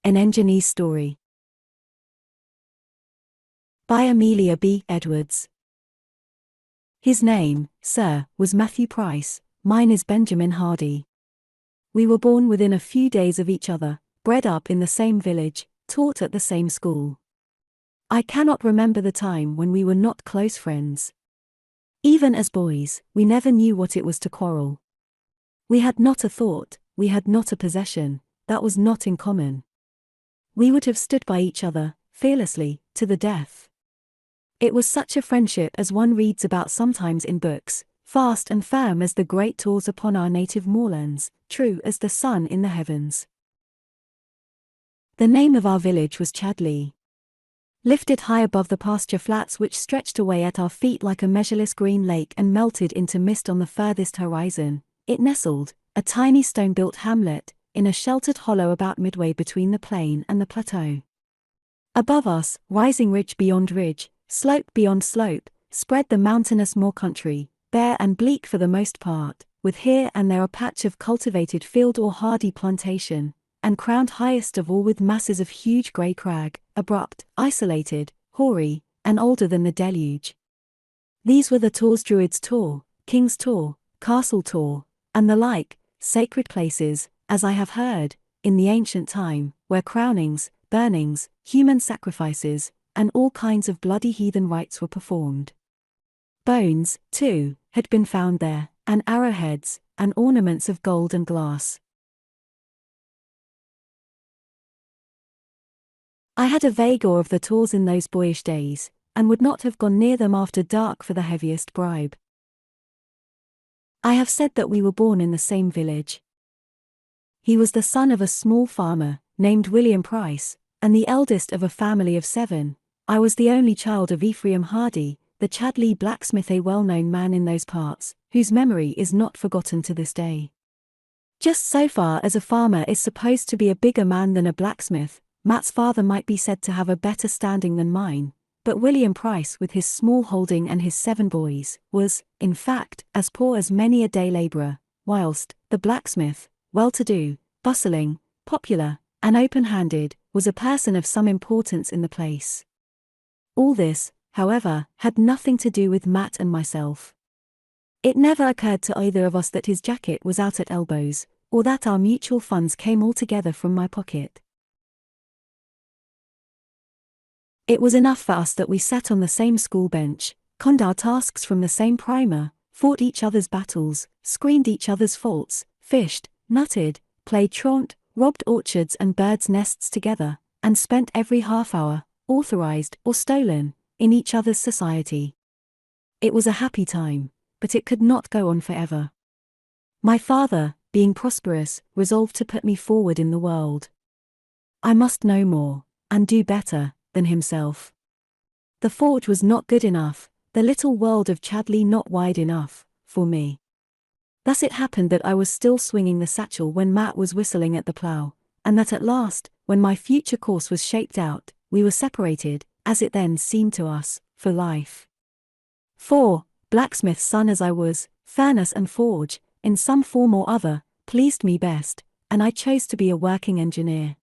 An Engineer's Story by Amelia B. Edwards. His name, sir, was Matthew Price, mine is Benjamin Hardy. We were born within a few days of each other, bred up in the same village, taught at the same school. I cannot remember the time when we were not close friends. Even as boys, we never knew what it was to quarrel. We had not a thought, we had not a possession, that was not in common. We would have stood by each other, fearlessly, to the death. It was such a friendship as one reads about sometimes in books, fast and firm as the great tors upon our native moorlands, true as the sun in the heavens. The name of our village was Chadleigh. Lifted high above the pasture flats which stretched away at our feet like a measureless green lake and melted into mist on the furthest horizon, it nestled, a tiny stone-built hamlet, in a sheltered hollow about midway between the plain and the plateau. Above us, rising ridge beyond ridge, slope beyond slope, spread the mountainous moor country, bare and bleak for the most part, with here and there a patch of cultivated field or hardy plantation, and crowned highest of all with masses of huge grey crag, abrupt, isolated, hoary, and older than the deluge. These were the Tors Druids' Tor, King's Tor, Castle Tor, and the like, sacred places, as I have heard, in the ancient time, where crownings, burnings, human sacrifices, and all kinds of bloody heathen rites were performed. Bones, too, had been found there, and arrowheads, and ornaments of gold and glass. I had a vague awe of the Tors in those boyish days, and would not have gone near them after dark for the heaviest bribe. I have said that we were born in the same village. He was the son of a small farmer, named William Price, and the eldest of a family of 7. I was the only child of Ephraim Hardy, the Chadleigh blacksmith, a well-known man in those parts, whose memory is not forgotten to this day. Just so far as a farmer is supposed to be a bigger man than a blacksmith, Matt's father might be said to have a better standing than mine, but William Price, with his small holding and his 7 boys, was, in fact, as poor as many a day labourer, whilst the blacksmith, well-to-do, bustling, popular, and open-handed, was a person of some importance in the place. All this, however, had nothing to do with Matt and myself. It never occurred to either of us that his jacket was out at elbows, or that our mutual funds came altogether from my pocket. It was enough for us that we sat on the same school bench, conned our tasks from the same primer, fought each other's battles, screened each other's faults, fished, nutted, played truant, robbed orchards and birds' nests together, and spent every half-hour, authorized or stolen, in each other's society. It was a happy time, but it could not go on forever. My father, being prosperous, resolved to put me forward in the world. I must know more, and do better, than himself. The forge was not good enough, the little world of Chadleigh not wide enough, for me. Thus it happened that I was still swinging the satchel when Matt was whistling at the plough, and that at last, when my future course was shaped out, we were separated, as it then seemed to us, for life. For, blacksmith's son as I was, furnace and forge, in some form or other, pleased me best, and I chose to be a working engineer.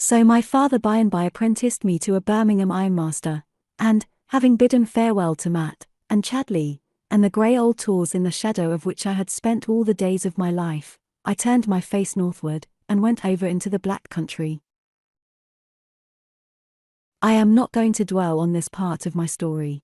So my father by and by apprenticed me to a Birmingham ironmaster, and, having bidden farewell to Matt, and Chadleigh, and the grey old Tors in the shadow of which I had spent all the days of my life, I turned my face northward, and went over into the Black Country. I am not going to dwell on this part of my story.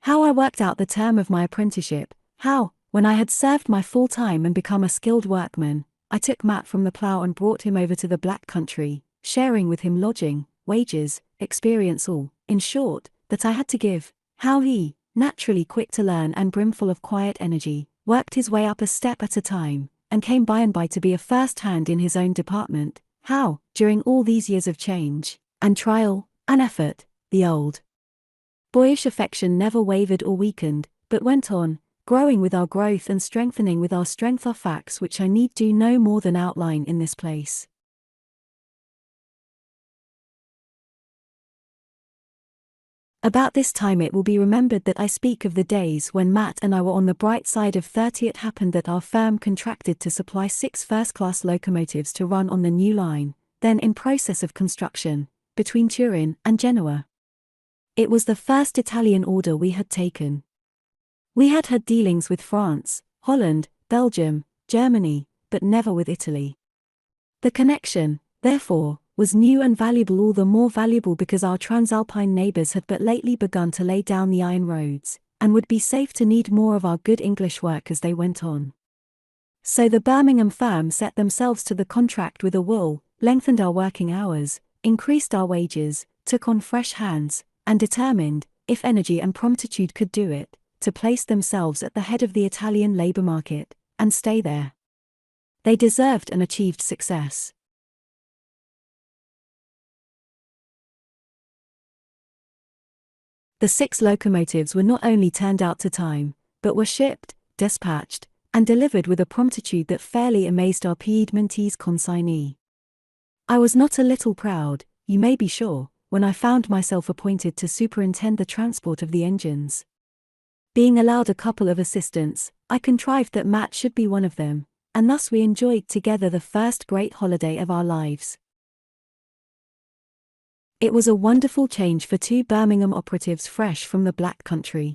How I worked out the term of my apprenticeship, how, when I had served my full time and become a skilled workman, I took Matt from the plough and brought him over to the Black Country, sharing with him lodging, wages, experience, all, in short, that I had to give. How he, naturally quick to learn and brimful of quiet energy, worked his way up a step at a time, and came by and by to be a first hand in his own department. How, during all these years of change, and trial, and effort, the old boyish affection never wavered or weakened, but went on, growing with our growth and strengthening with our strength, are facts which I need do no more than outline in this place. About this time it will be remembered that I speak of the days when Matt and I were on the bright side of 30. It happened that our firm contracted to supply 6 first-class locomotives to run on the new line, then in process of construction, between Turin and Genoa. It was the first Italian order we had taken. We had had dealings with France, Holland, Belgium, Germany, but never with Italy. The connection, therefore, was new and valuable, all the more valuable because our transalpine neighbours had but lately begun to lay down the iron roads, and would be safe to need more of our good English work as they went on. So the Birmingham firm set themselves to the contract with a will, lengthened our working hours, increased our wages, took on fresh hands, and determined, if energy and promptitude could do it, to place themselves at the head of the Italian labour market, and stay there. They deserved and achieved success. The 6 locomotives were not only turned out to time, but were shipped, dispatched, and delivered with a promptitude that fairly amazed our Piedmontese consignee. I was not a little proud, you may be sure, when I found myself appointed to superintend the transport of the engines. Being allowed a couple of assistants, I contrived that Matt should be one of them, and thus we enjoyed together the first great holiday of our lives. It was a wonderful change for 2 Birmingham operatives fresh from the Black Country.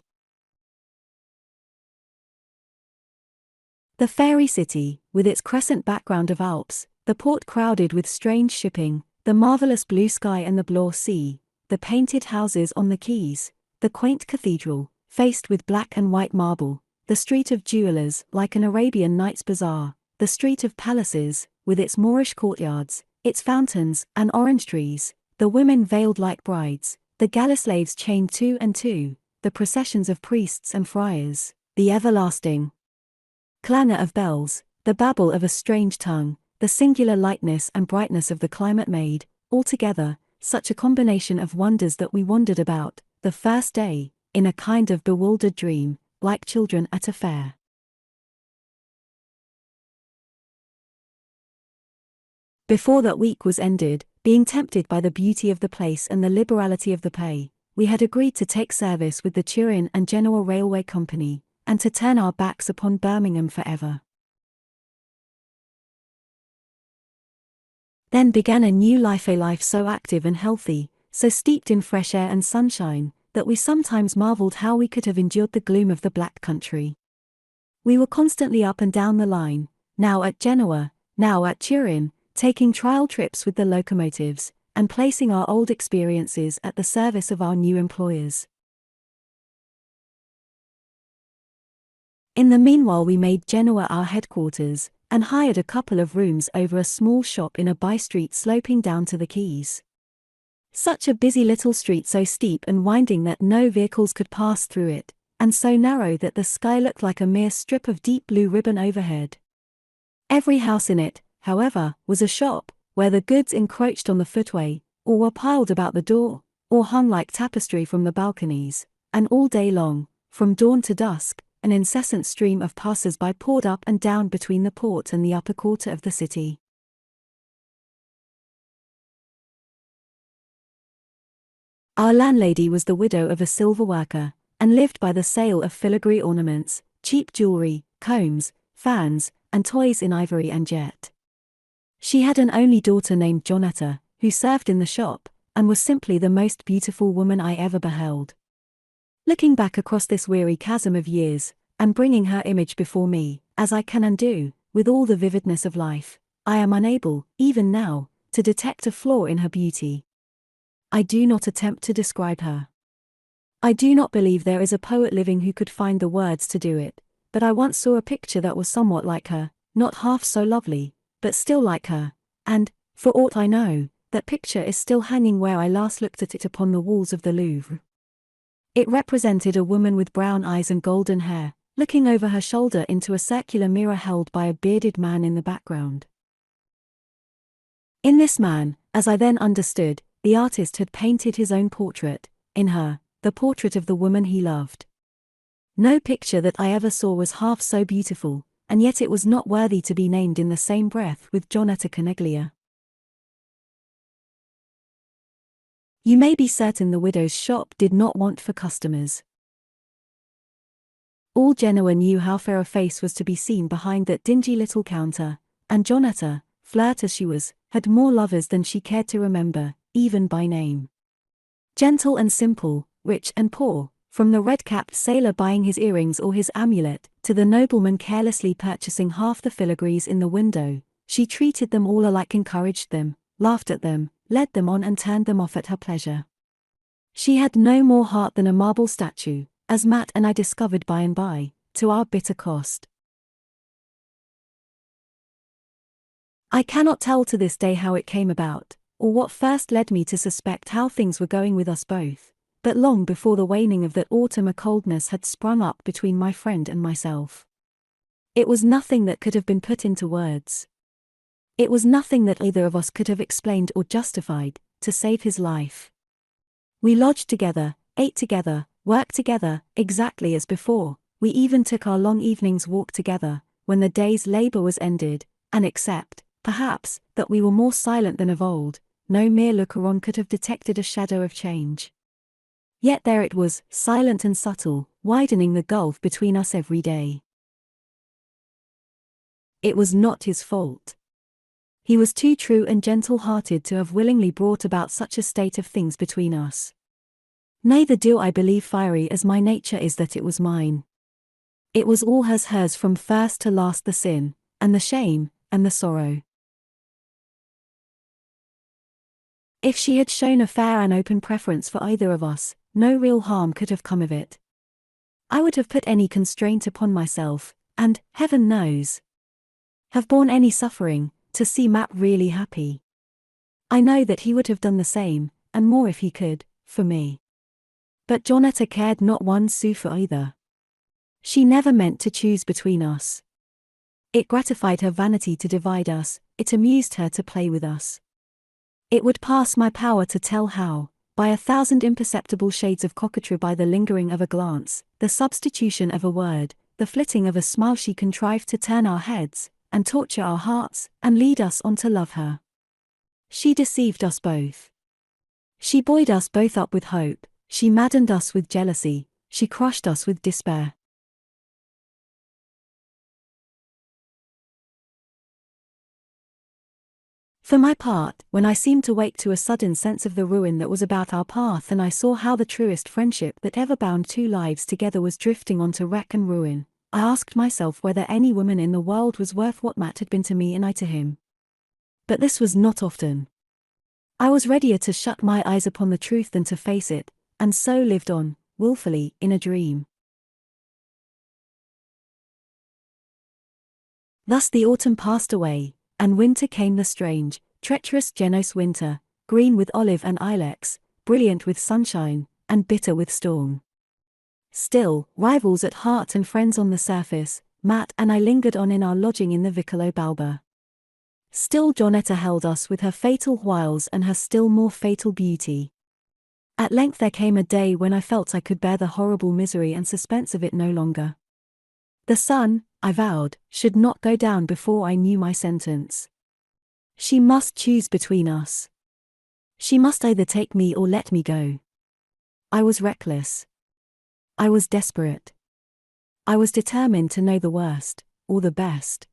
The fairy city, with its crescent background of Alps, the port crowded with strange shipping, the marvellous blue sky and the blue sea, the painted houses on the quays, the quaint cathedral, faced with black and white marble, the street of jewellers like an Arabian Nights bazaar, the street of palaces, with its Moorish courtyards, its fountains and orange trees, the women veiled like brides, the galley slaves chained 2 and 2, the processions of priests and friars, the everlasting clangor of bells, the babble of a strange tongue, the singular lightness and brightness of the climate made, altogether, such a combination of wonders that we wandered about, the first day, in a kind of bewildered dream, like children at a fair. Before that week was ended, being tempted by the beauty of the place and the liberality of the pay, we had agreed to take service with the Turin and Genoa Railway Company, and to turn our backs upon Birmingham forever. Then began a new life, a life so active and healthy, so steeped in fresh air and sunshine, that we sometimes marvelled how we could have endured the gloom of the Black Country. We were constantly up and down the line, now at Genoa, now at Turin, taking trial trips with the locomotives, and placing our old experiences at the service of our new employers. In the meanwhile we made Genoa our headquarters, and hired a couple of rooms over a small shop in a by-street sloping down to the quays. Such a busy little street, so steep and winding that no vehicles could pass through it, and so narrow that the sky looked like a mere strip of deep blue ribbon overhead. Every house in it, however, was a shop, where the goods encroached on the footway, or were piled about the door, or hung like tapestry from the balconies, and all day long, from dawn to dusk, an incessant stream of passers-by poured up and down between the port and the upper quarter of the city. Our landlady was the widow of a silver worker, and lived by the sale of filigree ornaments, cheap jewelry, combs, fans, and toys in ivory and jet. She had an only daughter named Jonetta, who served in the shop, and was simply the most beautiful woman I ever beheld. Looking back across this weary chasm of years, and bringing her image before me, as I can and do, with all the vividness of life, I am unable, even now, to detect a flaw in her beauty. I do not attempt to describe her. I do not believe there is a poet living who could find the words to do it, but I once saw a picture that was somewhat like her, not half so lovely, but still like her, and, for aught I know, that picture is still hanging where I last looked at it upon the walls of the Louvre. It represented a woman with brown eyes and golden hair, looking over her shoulder into a circular mirror held by a bearded man in the background. In this man, as I then understood, the artist had painted his own portrait, in her, the portrait of the woman he loved. No picture that I ever saw was half so beautiful, and yet it was not worthy to be named in the same breath with Jonetta Caneglia. You may be certain the widow's shop did not want for customers. All Genoa knew how fair a face was to be seen behind that dingy little counter, and Jonetta, flirt as she was, had more lovers than she cared to remember, even by name. Gentle and simple, rich and poor, from the red-capped sailor buying his earrings or his amulet, to the nobleman carelessly purchasing half the filigrees in the window, she treated them all alike, encouraged them, laughed at them, led them on and turned them off at her pleasure. She had no more heart than a marble statue, as Matt and I discovered by and by, to our bitter cost. I cannot tell to this day how it came about, or what first led me to suspect how things were going with us both, but long before the waning of that autumn a coldness had sprung up between my friend and myself. It was nothing that could have been put into words. It was nothing that either of us could have explained or justified, to save his life. We lodged together, ate together, worked together, exactly as before. We even took our long evenings walk together, when the day's labor was ended, and except, perhaps, that we were more silent than of old, no mere looker-on could have detected a shadow of change. Yet there it was, silent and subtle, widening the gulf between us every day. It was not his fault. He was too true and gentle-hearted to have willingly brought about such a state of things between us. Neither do I believe, fiery as my nature is, that it was mine. It was all hers from first to last, the sin, and the shame, and the sorrow. If she had shown a fair and open preference for either of us, no real harm could have come of it. I would have put any constraint upon myself, and, heaven knows, have borne any suffering, to see Matt really happy. I know that he would have done the same, and more if he could, for me. But Jonetta cared not one sou for either. She never meant to choose between us. It gratified her vanity to divide us, it amused her to play with us. It would pass my power to tell how, by 1,000 imperceptible shades of coquetry, by the lingering of a glance, the substitution of a word, the flitting of a smile, she contrived to turn our heads, and torture our hearts, and lead us on to love her. She deceived us both. She buoyed us both up with hope, she maddened us with jealousy, she crushed us with despair. For my part, when I seemed to wake to a sudden sense of the ruin that was about our path, and I saw how the truest friendship that ever bound two lives together was drifting on to wreck and ruin, I asked myself whether any woman in the world was worth what Matt had been to me and I to him. But this was not often. I was readier to shut my eyes upon the truth than to face it, and so lived on, wilfully, in a dream. Thus the autumn passed away, and winter came, the strange, treacherous Genos winter, green with olive and ilex, brilliant with sunshine, and bitter with storm. Still, rivals at heart and friends on the surface, Matt and I lingered on in our lodging in the Vicolo Balba. Still Jonetta held us with her fatal wiles and her still more fatal beauty. At length there came a day when I felt I could bear the horrible misery and suspense of it no longer. The sun, I vowed, should not go down before I knew my sentence. She must choose between us. She must either take me or let me go. I was reckless. I was desperate. I was determined to know the worst, or the best.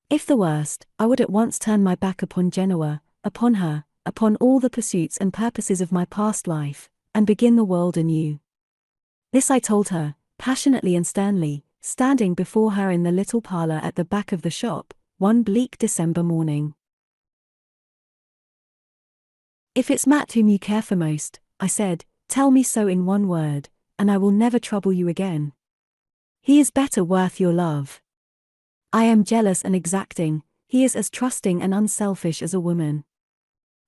If the worst, I would at once turn my back upon Genoa, upon her, upon all the pursuits and purposes of my past life, and begin the world anew. This I told her, passionately and sternly, standing before her in the little parlor at the back of the shop, one bleak December morning. If it's Matt whom you care for most, I said, tell me so in one word, and I will never trouble you again. He is better worth your love. I am jealous and exacting, he is as trusting and unselfish as a woman.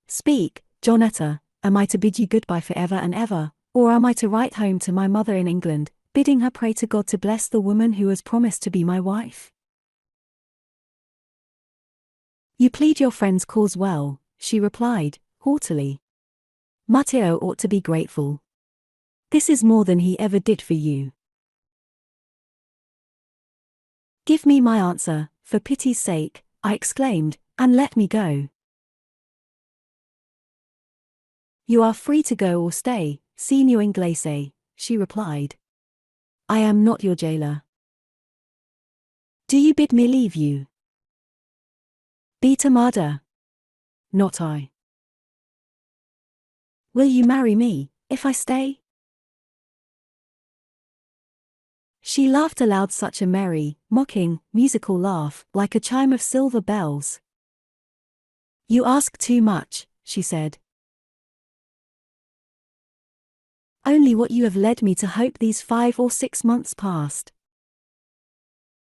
Speak, Jonetta, am I to bid you goodbye forever and ever, or am I to write home to my mother in England, bidding her pray to God to bless the woman who has promised to be my wife? You plead your friend's cause well, she replied, haughtily. Matteo ought to be grateful. This is more than he ever did for you. Give me my answer, for pity's sake, I exclaimed, and let me go. You are free to go or stay, signor inglese, she replied. I am not your jailer. Do you bid me leave you? Betamada. Not I. Will you marry me, if I stay? She laughed aloud, such a merry, mocking, musical laugh, like a chime of silver bells. You ask too much, she said. Only what you have led me to hope these 5 or 6 months past.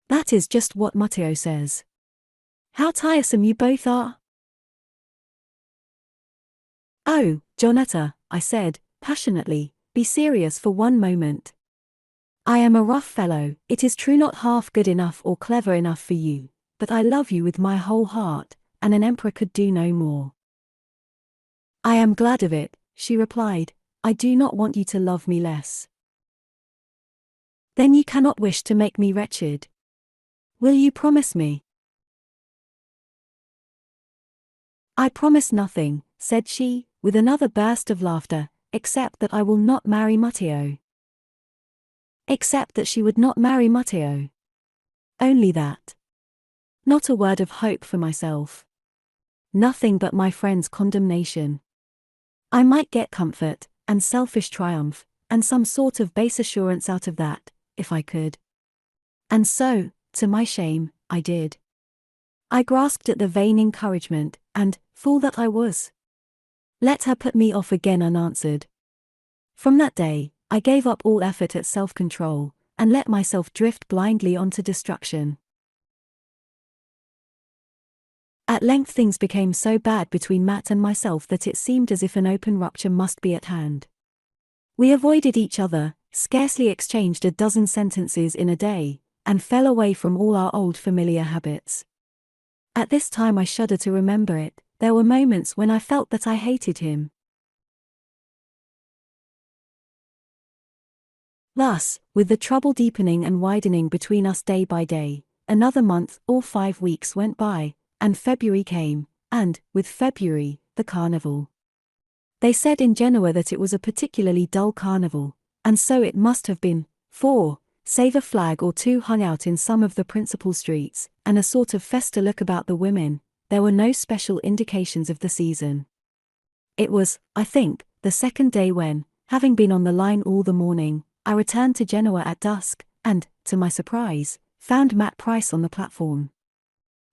That is just what Matteo says. How tiresome you both are. Oh, Jonetta, I said, passionately, be serious for one moment. I am a rough fellow, it is true, not half good enough or clever enough for you, but I love you with my whole heart, and an emperor could do no more. I am glad of it, she replied. I do not want you to love me less. Then you cannot wish to make me wretched. Will you promise me? I promise nothing, said she, with another burst of laughter, except that I will not marry Matteo. Except that she would not marry Matteo. Only that. Not a word of hope for myself. Nothing but my friend's condemnation. I might get comfort, and selfish triumph, and some sort of base assurance out of that, if I could. And so, to my shame, I did. I grasped at the vain encouragement, and, fool that I was, let her put me off again unanswered. From that day, I gave up all effort at self-control, and let myself drift blindly on to destruction. At length things became so bad between Matt and myself that it seemed as if an open rupture must be at hand. We avoided each other, scarcely exchanged a dozen sentences in a day, and fell away from all our old familiar habits. At this time I shudder to remember it, there were moments when I felt that I hated him. Thus, with the trouble deepening and widening between us day by day, another month or 5 weeks went by, and February came, and, with February, the carnival. They said in Genoa that it was a particularly dull carnival, and so it must have been, for, save a flag or two hung out in some of the principal streets, and a sort of festa look about the women, there were no special indications of the season. It was, I think, the second day when, having been on the line all the morning, I returned to Genoa at dusk, and, to my surprise, found Matt Price on the platform.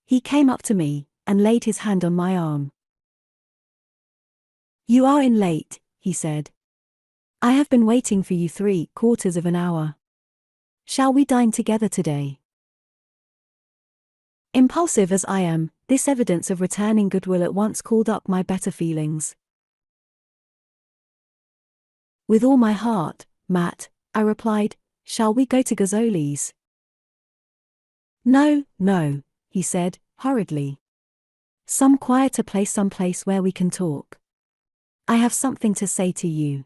He came up to me, and laid his hand on my arm. You are in late, he said. I have been waiting for you 3/4 of an hour. Shall we dine together today? Impulsive as I am, this evidence of returning goodwill at once called up my better feelings. With all my heart, Matt, I replied. Shall we go to Gazzoli's? No, no, he said, hurriedly. Some quieter place, some place where we can talk. I have something to say to you.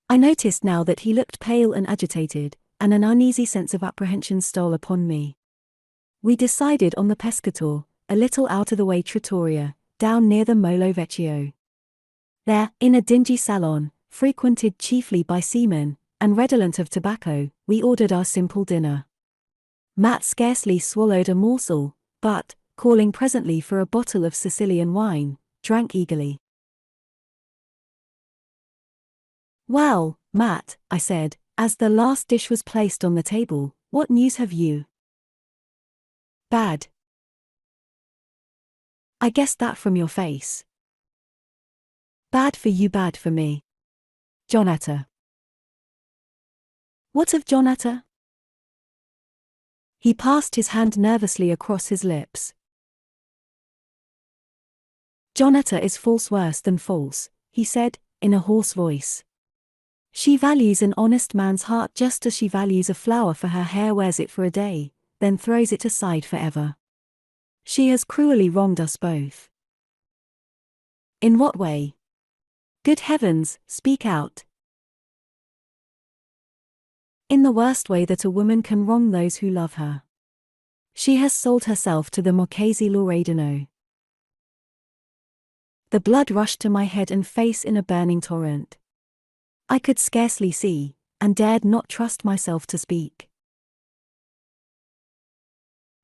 I noticed now that he looked pale and agitated, and an uneasy sense of apprehension stole upon me. We decided on the Pescator, a little out-of-the-way trattoria, down near the Molo Vecchio. There, in a dingy salon, frequented chiefly by seamen, and redolent of tobacco, we ordered our simple dinner. Matt scarcely swallowed a morsel, but, calling presently for a bottle of Sicilian wine, drank eagerly. Well, Matt, I said, as the last dish was placed on the table, what news have you? Bad. I guessed that from your face. Bad for you, bad for me. Jonetta. What of Jonetta? He passed his hand nervously across his lips. Jonetta is false, worse than false, he said, in a hoarse voice. She values an honest man's heart just as she values a flower for her hair, wears it for a day, then throws it aside forever. She has cruelly wronged us both. In what way? Good heavens, speak out. In the worst way that a woman can wrong those who love her. She has sold herself to the Marchese Loredano. The blood rushed to my head and face in a burning torrent. I could scarcely see, and dared not trust myself to speak.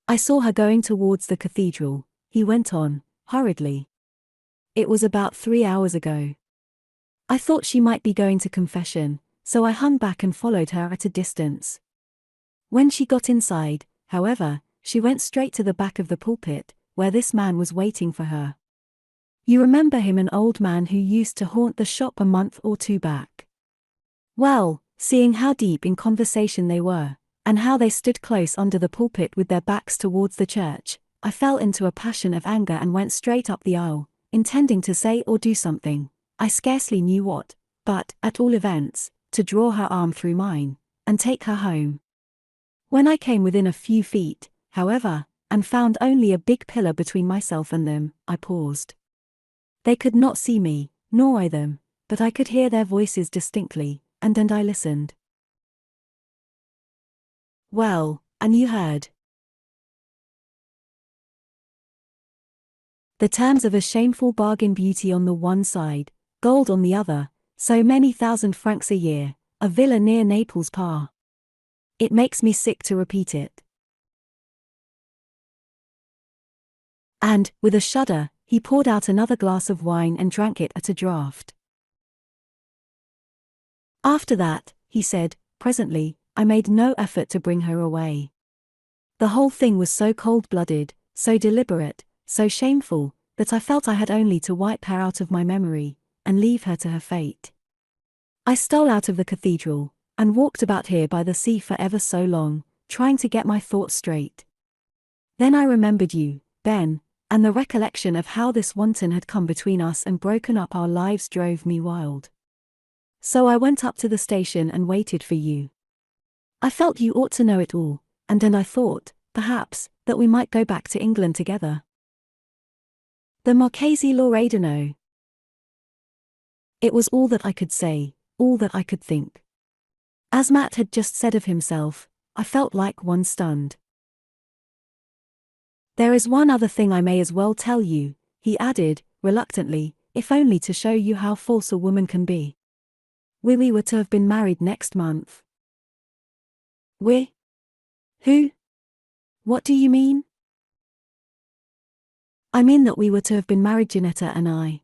I saw her going towards the cathedral, he went on, hurriedly. It was about 3 hours ago. I thought she might be going to confession, so I hung back and followed her at a distance. When she got inside, however, she went straight to the back of the pulpit, where this man was waiting for her. You remember him, an old man who used to haunt the shop a month or two back? Well, seeing how deep in conversation they were, and how they stood close under the pulpit with their backs towards the church, I fell into a passion of anger and went straight up the aisle, intending to say or do something, I scarcely knew what, but, at all events, to draw her arm through mine, and take her home. When I came within a few feet, however, and found only a big pillar between myself and them, I paused. They could not see me, nor I them, but I could hear their voices distinctly, and I listened. Well, and you heard the terms of a shameful bargain, beauty on the one side, gold on the other, so many thousand francs a year, a villa near Naples par. It makes me sick to repeat it. And, with a shudder, he poured out another glass of wine and drank it at a draught. After that, he said, presently, I made no effort to bring her away. The whole thing was so cold-blooded, so deliberate, so shameful, that I felt I had only to wipe her out of my memory, and leave her to her fate. I stole out of the cathedral, and walked about here by the sea for ever so long, trying to get my thoughts straight. Then I remembered you, Ben, and the recollection of how this wanton had come between us and broken up our lives drove me wild. So I went up to the station and waited for you. I felt you ought to know it all, and I thought, perhaps, that we might go back to England together. The Marchese Loredano. It was all that I could say, all that I could think. As Matt had just said of himself, I felt like one stunned. There is one other thing I may as well tell you, he added, reluctantly, if only to show you how false a woman can be. We were to have been married next month. We? Who? What do you mean? I mean that we were to have been married, Janetta and I.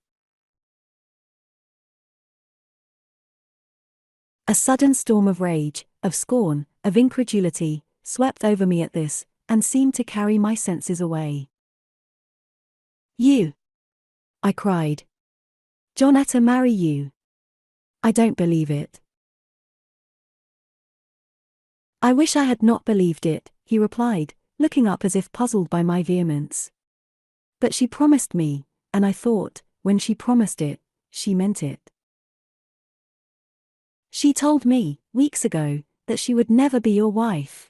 A sudden storm of rage, of scorn, of incredulity, swept over me at this, and seemed to carry my senses away. You! I cried. Janetta marry you? I don't believe it. I wish I had not believed it, he replied, looking up as if puzzled by my vehemence. But she promised me, and I thought, when she promised it, she meant it. She told me, weeks ago, that she would never be your wife.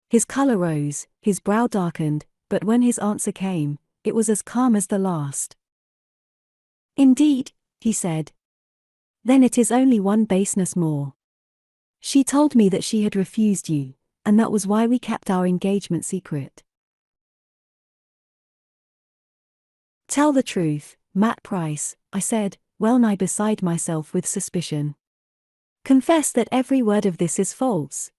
His color rose, his brow darkened, but when his answer came, it was as calm as the last. Indeed, he said. Then it is only one baseness more. She told me that she had refused you, and that was why we kept our engagement secret. Tell the truth, Matt Price, I said, well nigh beside myself with suspicion. Confess that every word of this is false.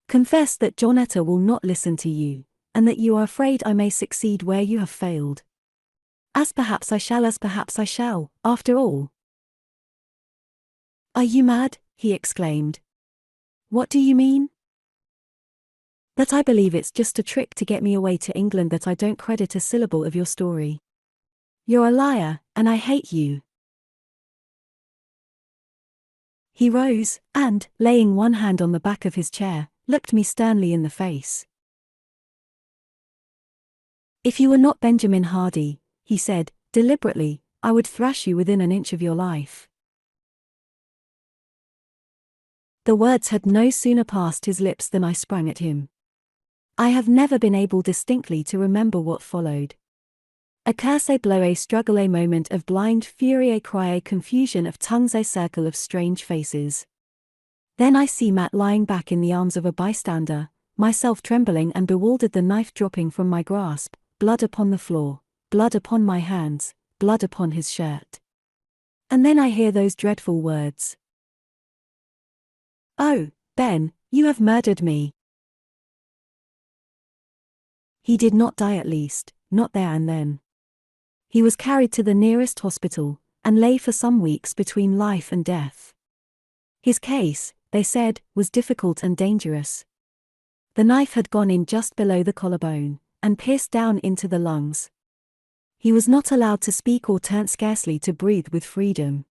Confess that Janetta will not listen to you, and that you are afraid I may succeed where you have failed. As perhaps I shall, after all. Are you mad? He exclaimed. What do you mean? That I believe it's just a trick to get me away to England, that I don't credit a syllable of your story. You're a liar, and I hate you. He rose, and, laying one hand on the back of his chair, looked me sternly in the face. If you were not Benjamin Hardy, he said, deliberately, I would thrash you within an inch of your life. The words had no sooner passed his lips than I sprang at him. I have never been able distinctly to remember what followed. A curse, a blow, a struggle, a moment of blind fury, a cry, a confusion of tongues, a circle of strange faces. Then I see Matt lying back in the arms of a bystander, myself trembling and bewildered, the knife dropping from my grasp, blood upon the floor, blood upon my hands, blood upon his shirt. And then I hear those dreadful words. "Oh, Ben, you have murdered me." He did not die, at least, not there and then. He was carried to the nearest hospital, and lay for some weeks between life and death. His case, they said, was difficult and dangerous. The knife had gone in just below the collarbone, and pierced down into the lungs. He was not allowed to speak or turn, scarcely to breathe with freedom.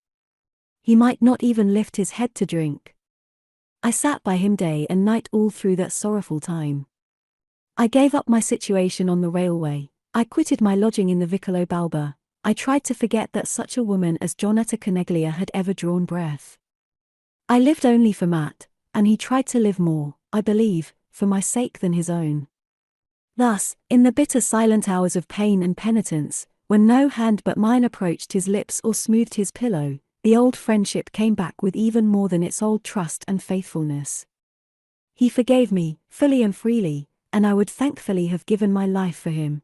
He might not even lift his head to drink. I sat by him day and night all through that sorrowful time. I gave up my situation on the railway, I quitted my lodging in the Vicolo Balba, I tried to forget that such a woman as Jonetta Coneglia had ever drawn breath. I lived only for Matt, and he tried to live more, I believe, for my sake than his own. Thus, in the bitter silent hours of pain and penitence, when no hand but mine approached his lips or smoothed his pillow, the old friendship came back with even more than its old trust and faithfulness. He forgave me, fully and freely, and I would thankfully have given my life for him.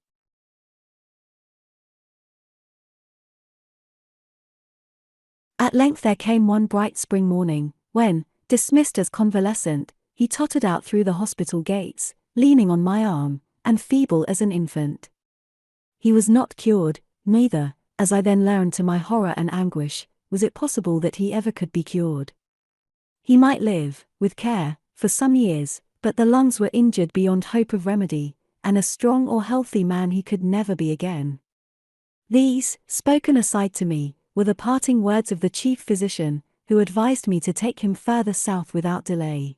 At length there came one bright spring morning, when, dismissed as convalescent, he tottered out through the hospital gates, leaning on my arm, and feeble as an infant. He was not cured, neither, as I then learned to my horror and anguish, was it possible that he ever could be cured. He might live, with care, for some years, but the lungs were injured beyond hope of remedy, and a strong or healthy man he could never be again. These, spoken aside to me, were the parting words of the chief physician, who advised me to take him further south without delay.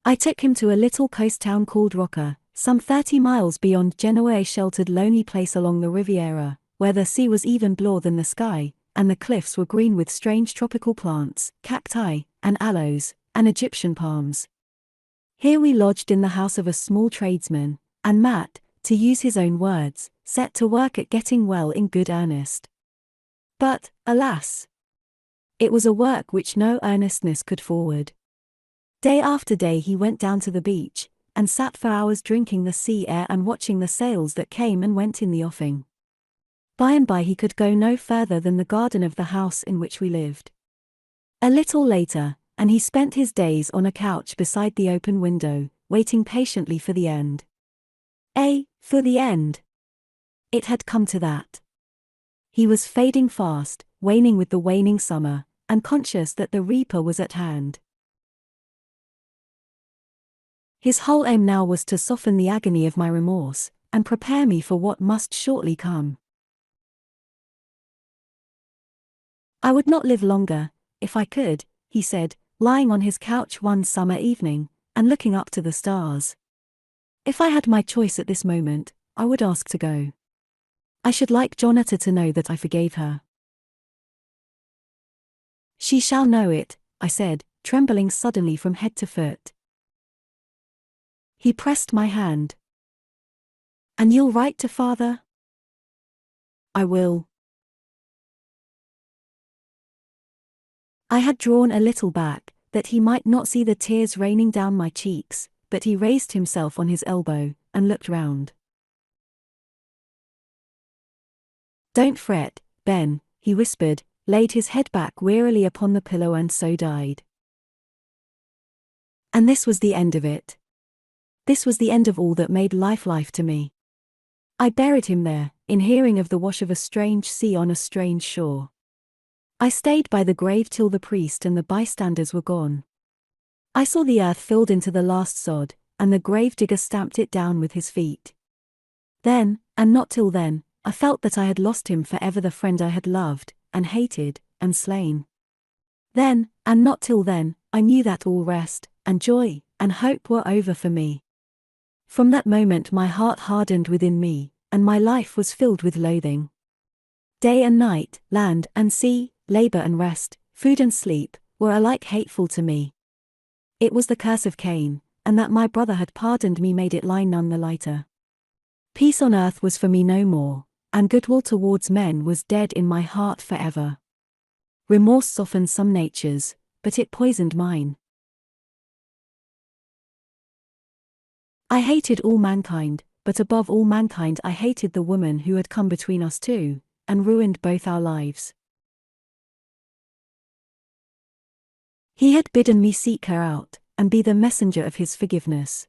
I took him to a little coast town called Rocca, some 30 miles beyond Genoa, a sheltered lonely place along the Riviera, where the sea was even bluer than the sky, and the cliffs were green with strange tropical plants, cacti, and aloes, and Egyptian palms. Here we lodged in the house of a small tradesman, and Matt, to use his own words, set to work at getting well in good earnest. But, alas! It was a work which no earnestness could forward. Day after day he went down to the beach, and sat for hours drinking the sea air and watching the sails that came and went in the offing. By and by he could go no further than the garden of the house in which we lived. A little later, and he spent his days on a couch beside the open window, waiting patiently for the end. For the end. It had come to that. He was fading fast, waning with the waning summer, and conscious that the reaper was at hand. His whole aim now was to soften the agony of my remorse, and prepare me for what must shortly come. I would not live longer, if I could, he said, lying on his couch one summer evening, and looking up to the stars. If I had my choice at this moment, I would ask to go. I should like Jonetta to know that I forgave her. She shall know it, I said, trembling suddenly from head to foot. He pressed my hand. And you'll write to father? I will. I had drawn a little back, that he might not see the tears raining down my cheeks, but he raised himself on his elbow, and looked round. Don't fret, Ben, he whispered, laid his head back wearily upon the pillow and so died. And this was the end of it. This was the end of all that made life to me. I buried him there, in hearing of the wash of a strange sea on a strange shore. I stayed by the grave till the priest and the bystanders were gone. I saw the earth filled into the last sod, and the grave digger stamped it down with his feet. Then, and not till then, I felt that I had lost him forever, the friend I had loved, and hated, and slain. Then, and not till then, I knew that all rest, and joy, and hope were over for me. From that moment my heart hardened within me, and my life was filled with loathing. Day and night, land and sea, labor and rest, food and sleep, were alike hateful to me. It was the curse of Cain, and that my brother had pardoned me made it lie none the lighter. Peace on earth was for me no more, and goodwill towards men was dead in my heart forever. Remorse softened some natures, but it poisoned mine. I hated all mankind, but above all mankind I hated the woman who had come between us two, and ruined both our lives. He had bidden me seek her out, and be the messenger of his forgiveness.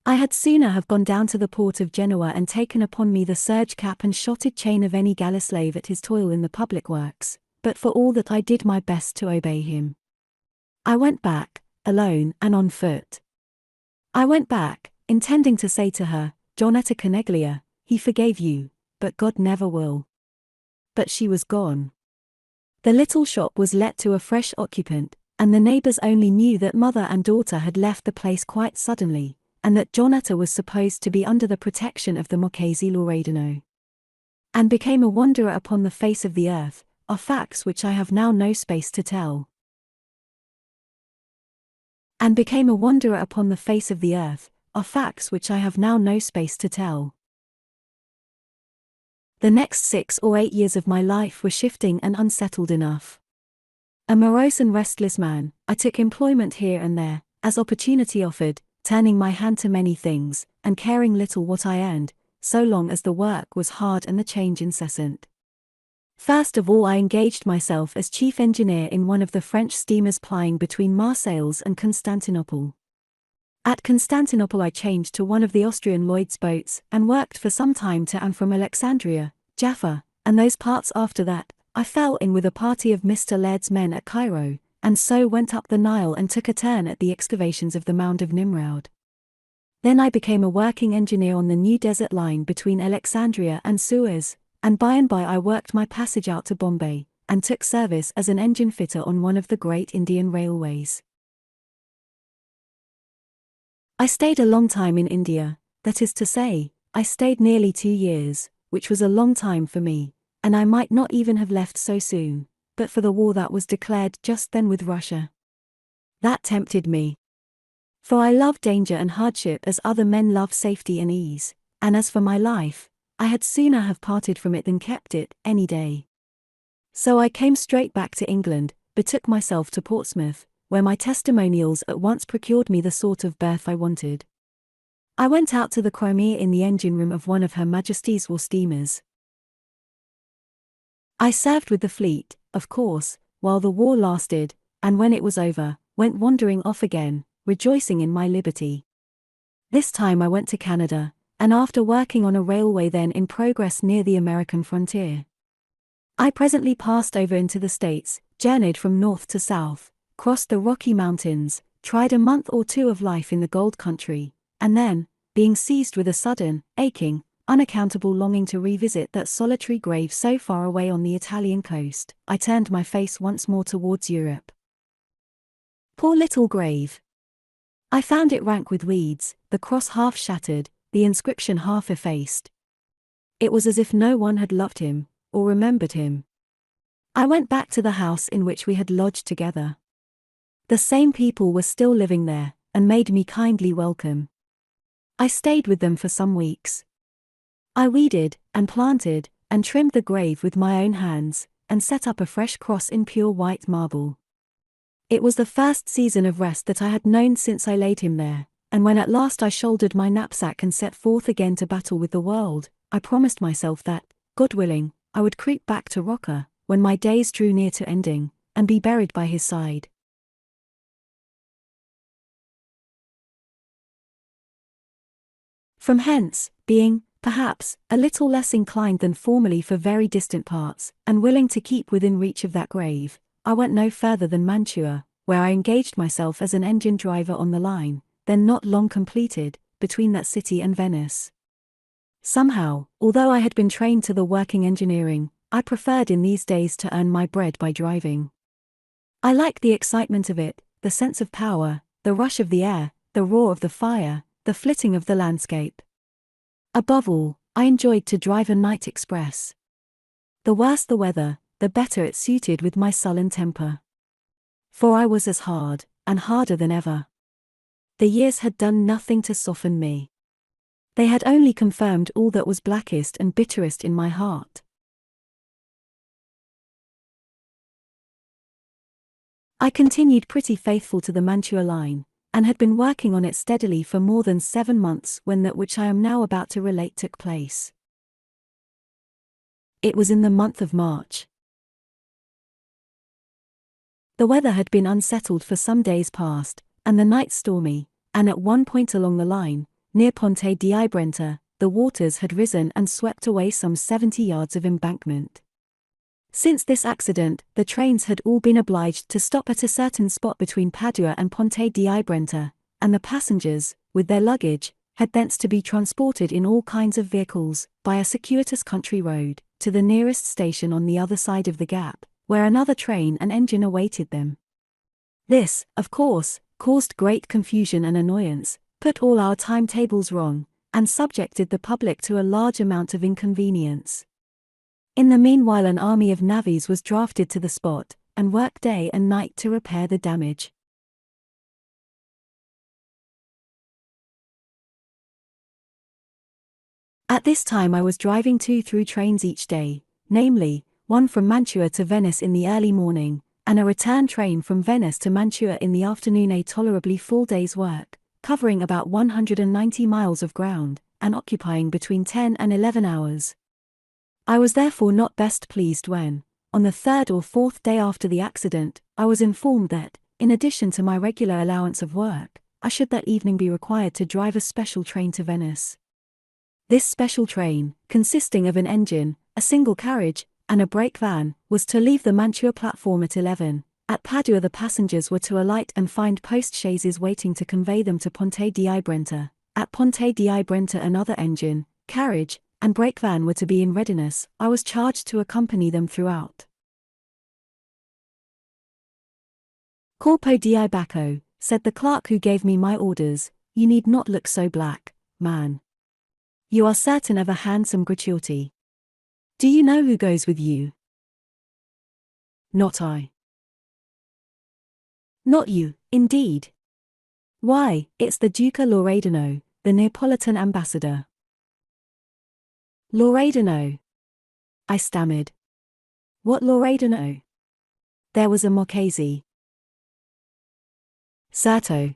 I had sooner have gone down to the port of Genoa and taken upon me the serge cap and shotted chain of any galley slave at his toil in the public works, but for all that I did my best to obey him. I went back, alone and on foot. I went back, intending to say to her, Jonetta Coneglia, he forgave you, but God never will. But she was gone. The little shop was let to a fresh occupant, and the neighbors only knew that mother and daughter had left the place quite suddenly, and that Jonetta was supposed to be under the protection of the Marchese Loredano, and became a wanderer upon the face of the earth, are facts which I have now no space to tell. And became a wanderer upon the face of the earth, are facts which I have now no space to tell. The next 6 or 8 years of my life were shifting and unsettled enough. A morose and restless man, I took employment here and there, as opportunity offered, turning my hand to many things, and caring little what I earned, so long as the work was hard and the change incessant. First of all I engaged myself as chief engineer in one of the French steamers plying between Marseilles and Constantinople. At Constantinople I changed to one of the Austrian Lloyd's boats and worked for some time to and from Alexandria, Jaffa, and those parts. After that, I fell in with a party of Mr. Laird's men at Cairo, and so went up the Nile and took a turn at the excavations of the Mound of Nimrod. Then I became a working engineer on the new desert line between Alexandria and Suez, and by I worked my passage out to Bombay, and took service as an engine fitter on one of the great Indian railways. I stayed a long time in India, that is to say, I stayed nearly 2 years, which was a long time for me, and I might not even have left so soon, but for the war that was declared just then with Russia. That tempted me. For I love danger and hardship as other men love safety and ease, and as for my life, I had sooner have parted from it than kept it, any day. So I came straight back to England, betook myself to Portsmouth, where my testimonials at once procured me the sort of berth I wanted. I went out to the Crimea in the engine room of one of Her Majesty's war steamers. I served with the fleet, of course, while the war lasted, and when it was over, went wandering off again, rejoicing in my liberty. This time I went to Canada, and after working on a railway then in progress near the American frontier, I presently passed over into the States, journeyed from north to south, crossed the Rocky Mountains, tried a month or 2 of life in the gold country, and then, being seized with a sudden, aching, unaccountable longing to revisit that solitary grave so far away on the Italian coast, I turned my face once more towards Europe. Poor little grave! I found it rank with weeds, the cross half shattered, the inscription half effaced. It was as if no one had loved him, or remembered him. I went back to the house in which we had lodged together. The same people were still living there, and made me kindly welcome. I stayed with them for some weeks. I weeded, and planted, and trimmed the grave with my own hands, and set up a fresh cross in pure white marble. It was the first season of rest that I had known since I laid him there, and when at last I shouldered my knapsack and set forth again to battle with the world, I promised myself that, God willing, I would creep back to Rocca, when my days drew near to ending, and be buried by his side. From hence, being, perhaps, a little less inclined than formerly for very distant parts, and willing to keep within reach of that grave, I went no further than Mantua, where I engaged myself as an engine driver on the line, then not long completed, between that city and Venice. Somehow, although I had been trained to the working engineering, I preferred in these days to earn my bread by driving. I liked the excitement of it, the sense of power, the rush of the air, the roar of the fire, the flitting of the landscape. Above all, I enjoyed to drive a night express. The worse the weather, the better it suited with my sullen temper. For I was as hard, and harder than ever. The years had done nothing to soften me. They had only confirmed all that was blackest and bitterest in my heart. I continued pretty faithful to the Mantua line, and had been working on it steadily for more than 7 months when that which I am now about to relate took place. It was in the month of March. The weather had been unsettled for some days past, and the night stormy, and at one point along the line, near Ponte di Brenta, the waters had risen and swept away some 70 yards of embankment. Since this accident, the trains had all been obliged to stop at a certain spot between Padua and Ponte di Brenta, and the passengers, with their luggage, had thence to be transported in all kinds of vehicles, by a circuitous country road, to the nearest station on the other side of the gap, where another train and engine awaited them. This, of course, caused great confusion and annoyance, put all our timetables wrong, and subjected the public to a large amount of inconvenience. In the meanwhile an army of navvies was drafted to the spot, and worked day and night to repair the damage. At this time I was driving 2 through trains each day, namely, one from Mantua to Venice in the early morning, and a return train from Venice to Mantua in the afternoon, a tolerably full day's work, covering about 190 miles of ground, and occupying between 10 and 11 hours. I was therefore not best pleased when, on the 3rd or 4th day after the accident, I was informed that, in addition to my regular allowance of work, I should that evening be required to drive a special train to Venice. This special train, consisting of an engine, a single carriage, and a brake van, was to leave the Mantua platform at 11. At Padua the passengers were to alight and find post-chaises waiting to convey them to Ponte di Brenta. At Ponte di Brenta another engine, carriage, and brake van were to be in readiness. I was charged to accompany them throughout. Corpo di Bacco, said the clerk who gave me my orders, you need not look so black, man. You are certain of a handsome gratuity. Do you know who goes with you? Not I. Not you, indeed. Why, it's the Duca Loredano, the Neapolitan ambassador. Loredano? I stammered. What Loredano? There was a Marchese. Certo.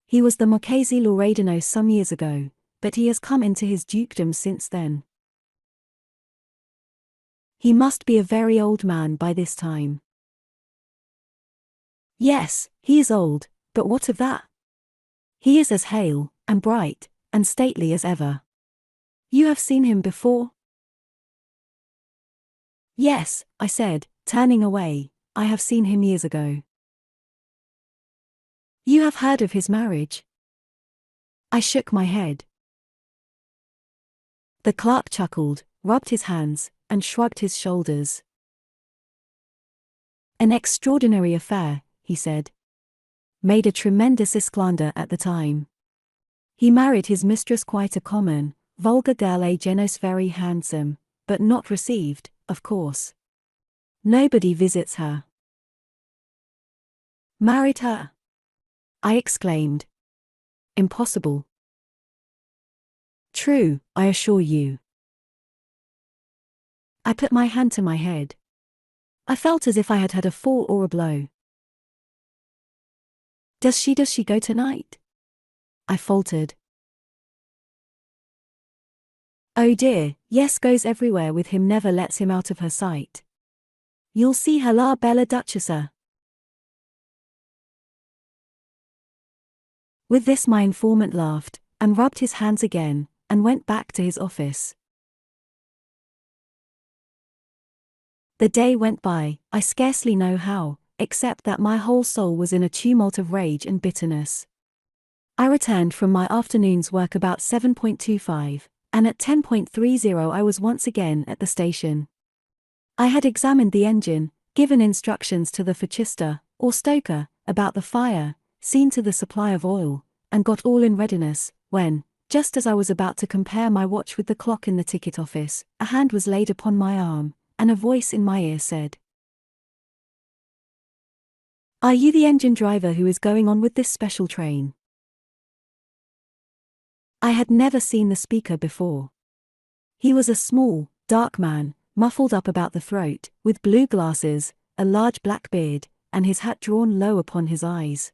He was the Marchese Loredano some years ago, but he has come into his dukedom since then. He must be a very old man by this time. Yes, he is old, but what of that? He is as hale, and bright, and stately as ever. You have seen him before? Yes, I said, turning away, I have seen him years ago. You have heard of his marriage? I shook my head. The clerk chuckled, rubbed his hands, and shrugged his shoulders. An extraordinary affair, he said. Made a tremendous esclandre at the time. He married his mistress, quite a common, vulgar girl, a genos very handsome, but not received, of course. Nobody visits her. Married her? I exclaimed. Impossible. True, I assure you. I put my hand to my head. I felt as if I had had a fall or a blow. Does she go tonight? I faltered. Oh dear, yes, goes everywhere with him, never lets him out of her sight. You'll see her, la bella duchessa. With this my informant laughed, and rubbed his hands again, and went back to his office. The day went by, I scarcely know how, except that my whole soul was in a tumult of rage and bitterness. I returned from my afternoon's work about 7:25, and at 10:30 I was once again at the station. I had examined the engine, given instructions to the fachista, or stoker, about the fire, seen to the supply of oil, and got all in readiness, when, just as I was about to compare my watch with the clock in the ticket office, a hand was laid upon my arm, and a voice in my ear said, "Are you the engine driver who is going on with this special train?" I had never seen the speaker before. He was a small, dark man, muffled up about the throat, with blue glasses, a large black beard, and his hat drawn low upon his eyes.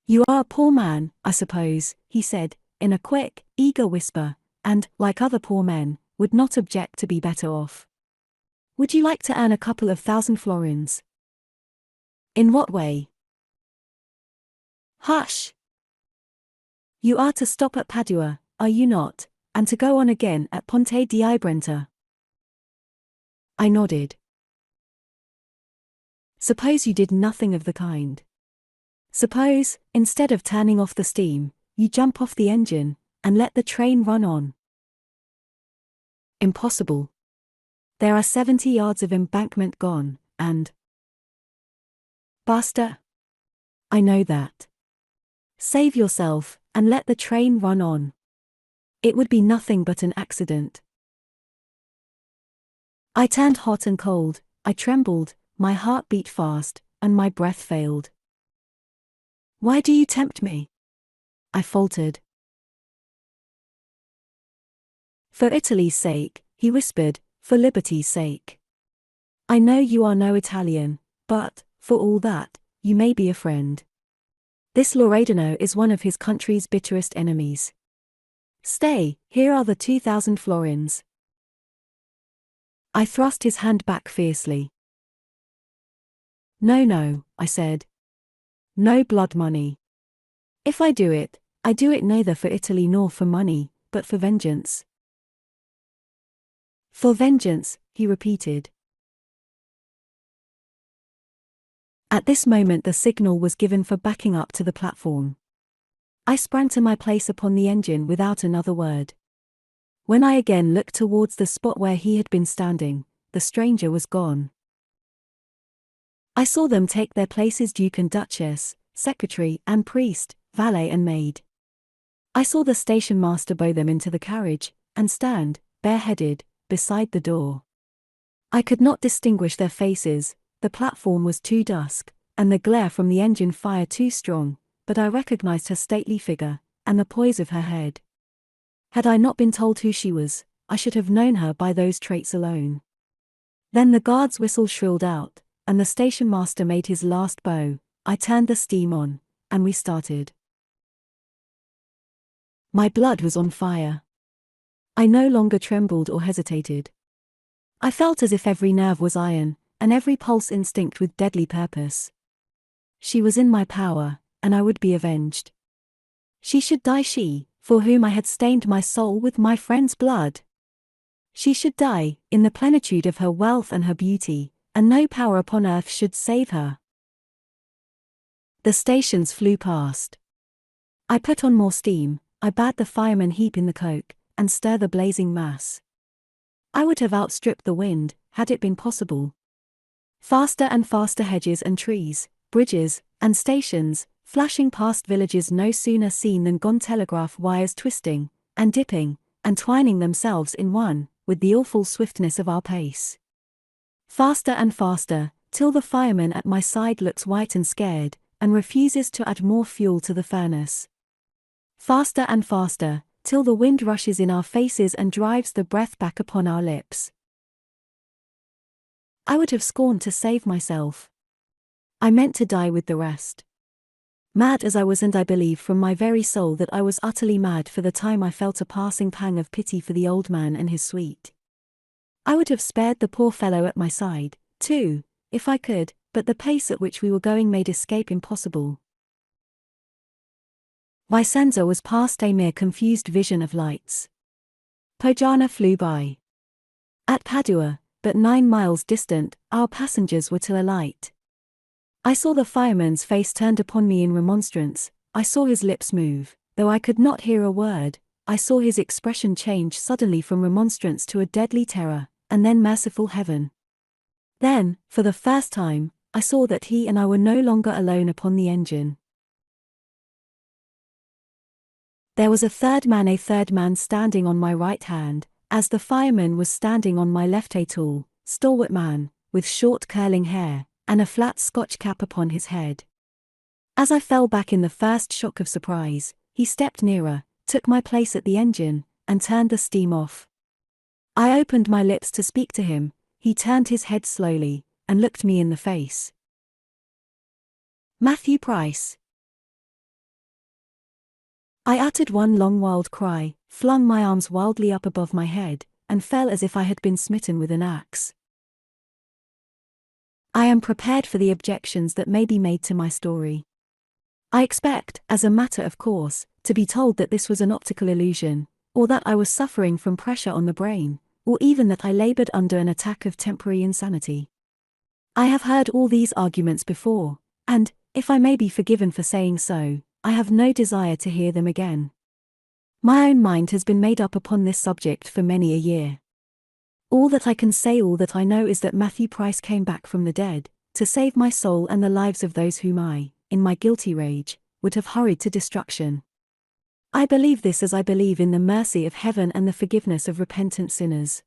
You are a poor man, I suppose, he said, in a quick, eager whisper, and, like other poor men, would not object to be better off. Would you like to earn a couple of thousand florins? In what way? Hush! You are to stop at Padua, are you not, and to go on again at Ponte di Brenta? I nodded. Suppose you did nothing of the kind. Suppose, instead of turning off the steam, you jump off the engine, and let the train run on. Impossible. There are 70 yards of embankment gone, and... Basta. I know that. Save yourself, and let the train run on. It would be nothing but an accident. I turned hot and cold, I trembled, my heart beat fast, and my breath failed. Why do you tempt me? I faltered. For Italy's sake, he whispered, for liberty's sake. I know you are no Italian, but, for all that, you may be a friend. This Loredano is one of his country's bitterest enemies. Stay, here are the 2,000 florins. I thrust his hand back fiercely. No, I said. No blood money. If I do it neither for Italy nor for money, but for vengeance. For vengeance, he repeated. At this moment the signal was given for backing up to the platform. I sprang to my place upon the engine without another word. When I again looked towards the spot where he had been standing, the stranger was gone. I saw them take their places: Duke and Duchess, secretary and priest, valet and maid. I saw the station master bow them into the carriage, and stand, bareheaded, beside the door. I could not distinguish their faces, the platform was too dusk, and the glare from the engine fire too strong, but I recognized her stately figure, and the poise of her head. Had I not been told who she was, I should have known her by those traits alone. Then the guard's whistle shrilled out, and the station master made his last bow. I turned the steam on, and we started. My blood was on fire. I no longer trembled or hesitated. I felt as if every nerve was iron, and every pulse instinct with deadly purpose. She was in my power, and I would be avenged. She should die, she, for whom I had stained my soul with my friend's blood. She should die, in the plenitude of her wealth and her beauty, and no power upon earth should save her. The stations flew past. I put on more steam, I bade the fireman heap in the coke, and stir the blazing mass. I would have outstripped the wind, had it been possible. Faster and faster hedges and trees, bridges, and stations, flashing past villages no sooner seen than gone, telegraph wires twisting, and dipping, and twining themselves in one, with the awful swiftness of our pace. Faster and faster, till the fireman at my side looks white and scared, and refuses to add more fuel to the furnace. Faster and faster, till the wind rushes in our faces and drives the breath back upon our lips. I would have scorned to save myself. I meant to die with the rest. Mad as I was, and I believe from my very soul that I was utterly mad, for the time I felt a passing pang of pity for the old man and his suite. I would have spared the poor fellow at my side, too, if I could, but the pace at which we were going made escape impossible. Vicenza was past, a mere confused vision of lights. Pojana flew by. At Padua, but 9 miles distant, our passengers were to alight. I saw the fireman's face turned upon me in remonstrance, I saw his lips move, though I could not hear a word. I saw his expression change suddenly from remonstrance to a deadly terror, and then merciful heaven. Then, for the first time, I saw that he and I were no longer alone upon the engine. There was a third man standing on my right hand, as the fireman was standing on my left, a tall, stalwart man, with short curling hair, and a flat Scotch cap upon his head. As I fell back in the first shock of surprise, he stepped nearer, took my place at the engine, and turned the steam off. I opened my lips to speak to him, he turned his head slowly, and looked me in the face. Matthew Price. I uttered one long wild cry, flung my arms wildly up above my head, and fell as if I had been smitten with an axe. I am prepared for the objections that may be made to my story. I expect, as a matter of course, to be told that this was an optical illusion, or that I was suffering from pressure on the brain, or even that I labored under an attack of temporary insanity. I have heard all these arguments before, and, if I may be forgiven for saying so, I have no desire to hear them again. My own mind has been made up upon this subject for many a year. All that I can say, all that I know is that Matthew Price came back from the dead, to save my soul and the lives of those whom I, in my guilty rage, would have hurried to destruction. I believe this as I believe in the mercy of heaven and the forgiveness of repentant sinners.